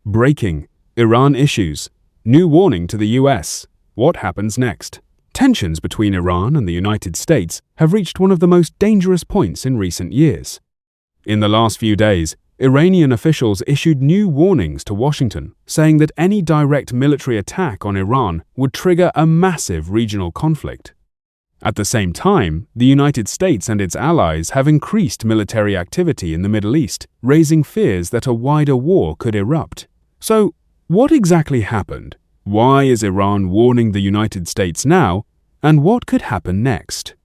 Breaking. Iran issues new warning to the US. What happens next? Tensions between Iran and the United States have reached one of the most dangerous points in recent years. In the last few days, Iranian officials issued new warnings to Washington, saying that any direct military attack on Iran would trigger a massive regional conflict. At the same time, the United States and its allies have increased military activity in the Middle East, raising fears that a wider war could erupt. So, what exactly happened? Why is Iran warning the United States now? And what could happen next?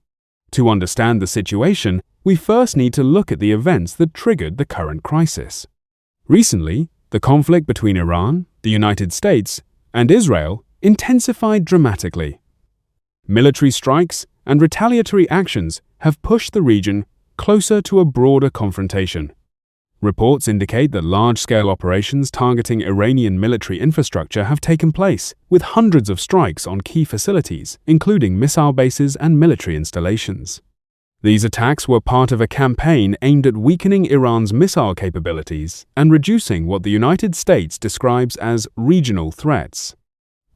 To understand the situation, we first need to look at the events that triggered the current crisis. Recently, the conflict between Iran, the United States, and Israel intensified dramatically. Military strikes and retaliatory actions have pushed the region closer to a broader confrontation. Reports indicate that large-scale operations targeting Iranian military infrastructure have taken place, with hundreds of strikes on key facilities, including missile bases and military installations. These attacks were part of a campaign aimed at weakening Iran's missile capabilities and reducing what the United States describes as regional threats.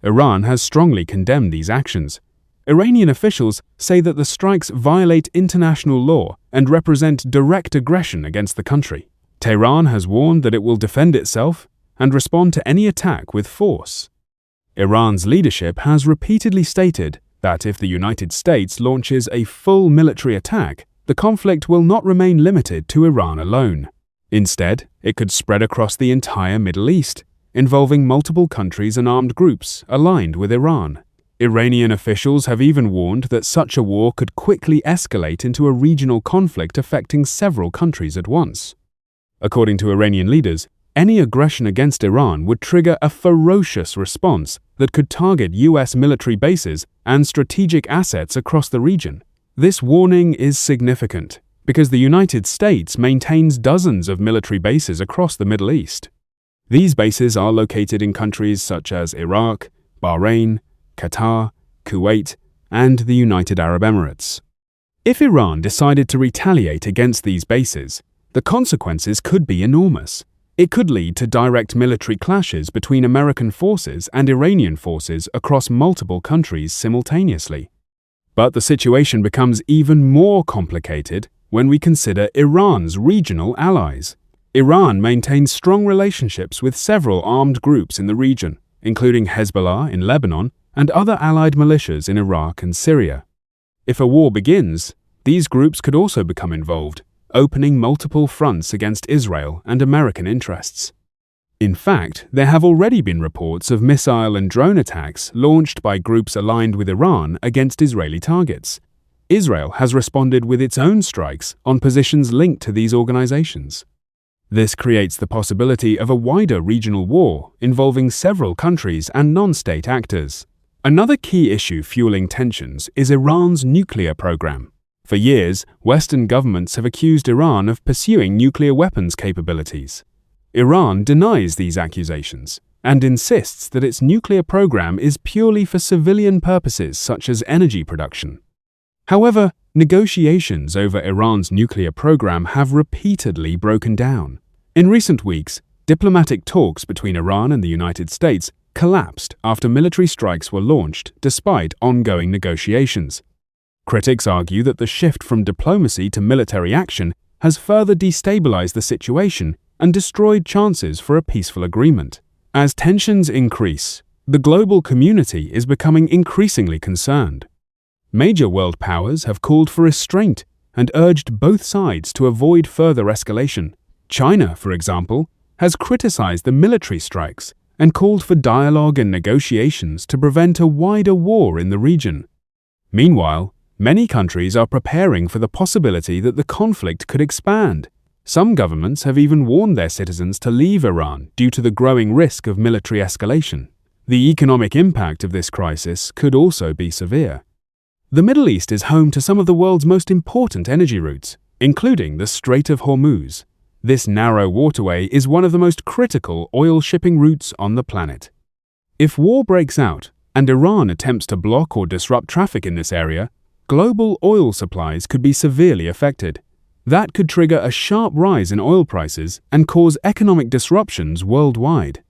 Iran has strongly condemned these actions. Iranian officials say that the strikes violate international law and represent direct aggression against the country. Tehran has warned that it will defend itself and respond to any attack with force. Iran's leadership has repeatedly stated that if the United States launches a full military attack, the conflict will not remain limited to Iran alone. Instead, it could spread across the entire Middle East, involving multiple countries and armed groups aligned with Iran. Iranian officials have even warned that such a war could quickly escalate into a regional conflict affecting several countries at once. According to Iranian leaders, any aggression against Iran would trigger a ferocious response that could target US military bases and strategic assets across the region. This warning is significant because the United States maintains dozens of military bases across the Middle East. These bases are located in countries such as Iraq, Bahrain, Qatar, Kuwait, and the United Arab Emirates. If Iran decided to retaliate against these bases, the consequences could be enormous. It could lead to direct military clashes between American forces and Iranian forces across multiple countries simultaneously. But the situation becomes even more complicated when we consider Iran's regional allies. Iran maintains strong relationships with several armed groups in the region, including Hezbollah in Lebanon and other allied militias in Iraq and Syria. If a war begins, these groups could also become involved, opening multiple fronts against Israel and American interests. In fact, there have already been reports of missile and drone attacks launched by groups aligned with Iran against Israeli targets. Israel has responded with its own strikes on positions linked to these organizations. This creates the possibility of a wider regional war involving several countries and non-state actors. Another key issue fueling tensions is Iran's nuclear program. For years, Western governments have accused Iran of pursuing nuclear weapons capabilities. Iran denies these accusations and insists that its nuclear program is purely for civilian purposes such as energy production. However, negotiations over Iran's nuclear program have repeatedly broken down. In recent weeks, diplomatic talks between Iran and the United States collapsed after military strikes were launched despite ongoing negotiations. Critics argue that the shift from diplomacy to military action has further destabilized the situation and destroyed chances for a peaceful agreement. As tensions increase, the global community is becoming increasingly concerned. Major world powers have called for restraint and urged both sides to avoid further escalation. China, for example, has criticized the military strikes and called for dialogue and negotiations to prevent a wider war in the region. Meanwhile, many countries are preparing for the possibility that the conflict could expand. Some governments have even warned their citizens to leave Iran due to the growing risk of military escalation. The economic impact of this crisis could also be severe. The Middle East is home to some of the world's most important energy routes, including the Strait of Hormuz. This narrow waterway is one of the most critical oil shipping routes on the planet. If war breaks out and Iran attempts to block or disrupt traffic in this area, global oil supplies could be severely affected. That could trigger a sharp rise in oil prices and cause economic disruptions worldwide.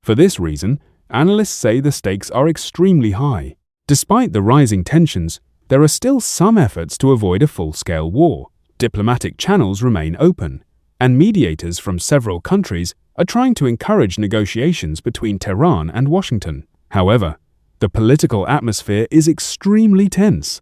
For this reason, analysts say the stakes are extremely high. Despite the rising tensions, there are still some efforts to avoid a full-scale war. Diplomatic channels remain open, and mediators from several countries are trying to encourage negotiations between Tehran and Washington. However, the political atmosphere is extremely tense.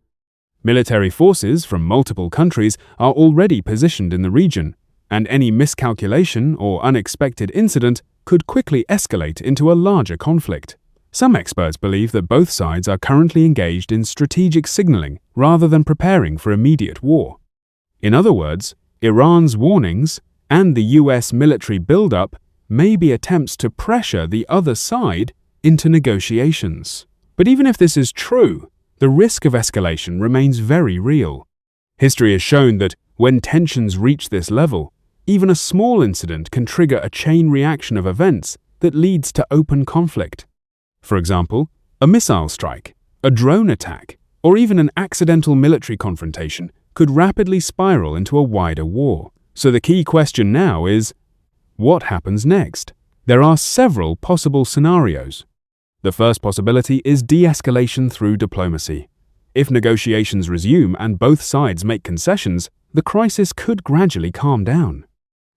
Military forces from multiple countries are already positioned in the region, and any miscalculation or unexpected incident could quickly escalate into a larger conflict. Some experts believe that both sides are currently engaged in strategic signaling rather than preparing for immediate war. In other words, Iran's warnings and the US military buildup may be attempts to pressure the other side into negotiations. But even if this is true, the risk of escalation remains very real. History has shown that when tensions reach this level, even a small incident can trigger a chain reaction of events that leads to open conflict. For example, a missile strike, a drone attack, or even an accidental military confrontation could rapidly spiral into a wider war. So the key question now is, what happens next? There are several possible scenarios. The first possibility is de-escalation through diplomacy. If negotiations resume and both sides make concessions, the crisis could gradually calm down.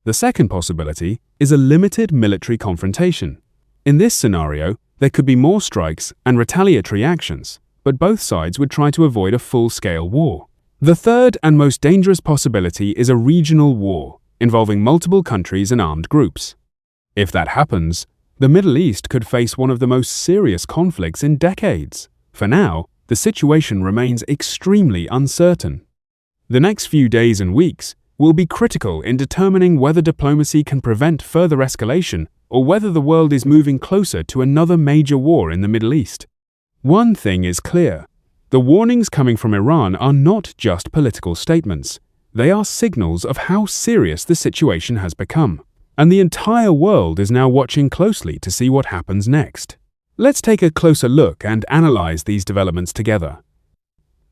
The second possibility is a limited military confrontation. In this scenario, there could be more strikes and retaliatory actions, but both sides would try to avoid a full-scale war. The third and most dangerous possibility is a regional war, involving multiple countries and armed groups. If that happens, the Middle East could face one of the most serious conflicts in decades. For now, the situation remains extremely uncertain. The next few days and weeks will be critical in determining whether diplomacy can prevent further escalation or whether the world is moving closer to another major war in the Middle East. One thing is clear. The warnings coming from Iran are not just political statements. They are signals of how serious the situation has become. And the entire world is now watching closely to see what happens next. Let's take a closer look and analyze these developments together.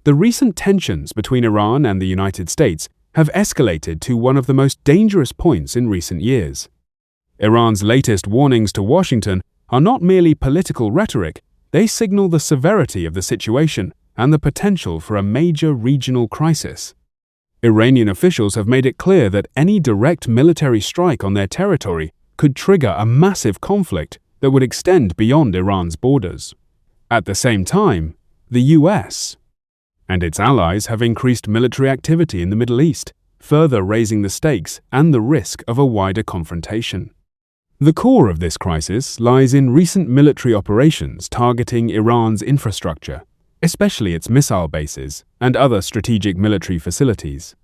The recent tensions between Iran and the United States have escalated to one of the most dangerous points in recent years. Iran's latest warnings to Washington are not merely political rhetoric, they signal the severity of the situation and the potential for a major regional crisis. Iranian officials have made it clear that any direct military strike on their territory could trigger a massive conflict that would extend beyond Iran's borders. At the same time, the US and its allies have increased military activity in the Middle East, further raising the stakes and the risk of a wider confrontation. The core of this crisis lies in recent military operations targeting Iran's infrastructure, especially its missile bases and other strategic military facilities.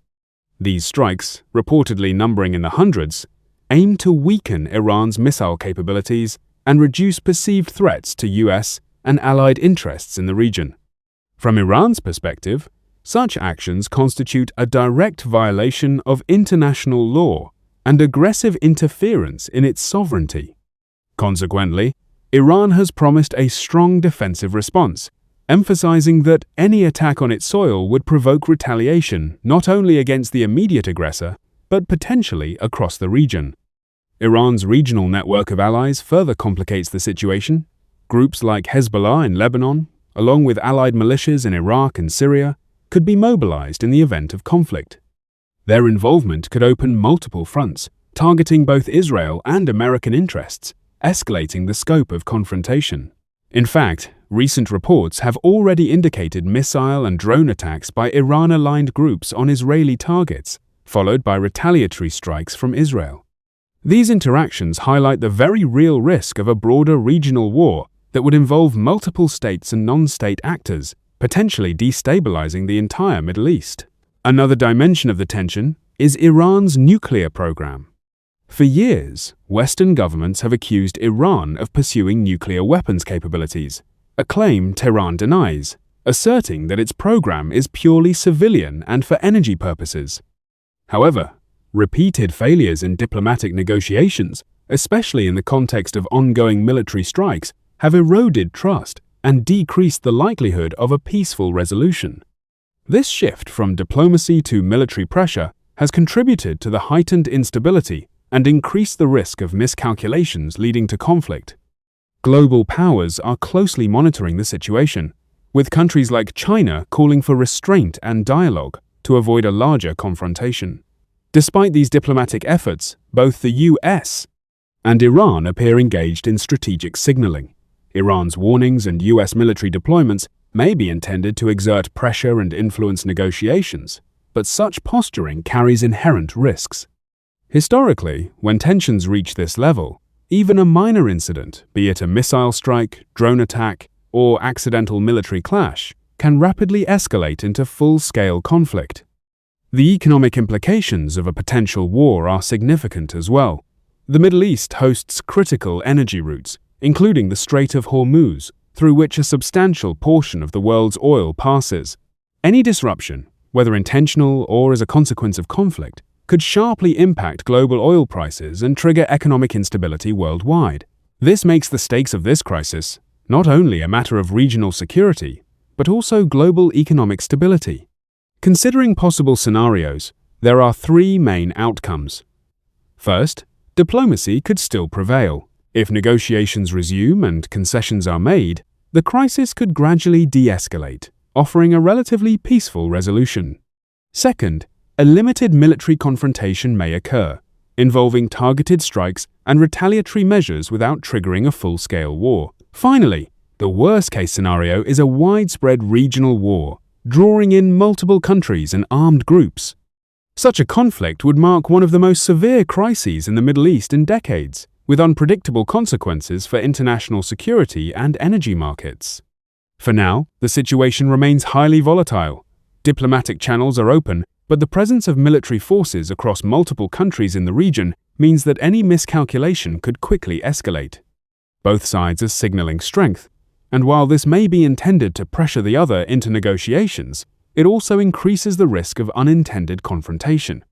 These strikes, reportedly numbering in the hundreds, aim to weaken Iran's missile capabilities and reduce perceived threats to US and allied interests in the region. From Iran's perspective, such actions constitute a direct violation of international law and aggressive interference in its sovereignty. Consequently, Iran has promised a strong defensive response, emphasizing that any attack on its soil would provoke retaliation not only against the immediate aggressor, but potentially across the region. Iran's regional network of allies further complicates the situation. Groups like Hezbollah in Lebanon, along with allied militias in Iraq and Syria, could be mobilized in the event of conflict. Their involvement could open multiple fronts, targeting both Israel and American interests, escalating the scope of confrontation. In fact, recent reports have already indicated missile and drone attacks by Iran-aligned groups on Israeli targets, followed by retaliatory strikes from Israel. These interactions highlight the very real risk of a broader regional war that would involve multiple states and non-state actors, potentially destabilizing the entire Middle East. Another dimension of the tension is Iran's nuclear program. For years, Western governments have accused Iran of pursuing nuclear weapons capabilities, a claim Tehran denies, asserting that its program is purely civilian and for energy purposes. However, repeated failures in diplomatic negotiations, especially in the context of ongoing military strikes, have eroded trust and decreased the likelihood of a peaceful resolution. This shift from diplomacy to military pressure has contributed to the heightened instability and increased the risk of miscalculations leading to conflict. Global powers are closely monitoring the situation, with countries like China calling for restraint and dialogue to avoid a larger confrontation. Despite these diplomatic efforts, both the US and Iran appear engaged in strategic signaling. Iran's warnings and US military deployments may be intended to exert pressure and influence negotiations, but such posturing carries inherent risks. Historically, when tensions reach this level, even a minor incident, be it a missile strike, drone attack, or accidental military clash, can rapidly escalate into full-scale conflict. The economic implications of a potential war are significant as well. The Middle East hosts critical energy routes, including the Strait of Hormuz, through which a substantial portion of the world's oil passes. Any disruption, whether intentional or as a consequence of conflict, could sharply impact global oil prices and trigger economic instability worldwide. This makes the stakes of this crisis not only a matter of regional security, but also global economic stability. Considering possible scenarios, there are three main outcomes. First, diplomacy could still prevail. If negotiations resume and concessions are made, the crisis could gradually de-escalate, offering a relatively peaceful resolution. Second, a limited military confrontation may occur, involving targeted strikes and retaliatory measures without triggering a full-scale war. Finally, the worst-case scenario is a widespread regional war, drawing in multiple countries and armed groups. Such a conflict would mark one of the most severe crises in the Middle East in decades, with unpredictable consequences for international security and energy markets. For now, the situation remains highly volatile. Diplomatic channels are open, but the presence of military forces across multiple countries in the region means that any miscalculation could quickly escalate. Both sides are signaling strength, and while this may be intended to pressure the other into negotiations, it also increases the risk of unintended confrontation.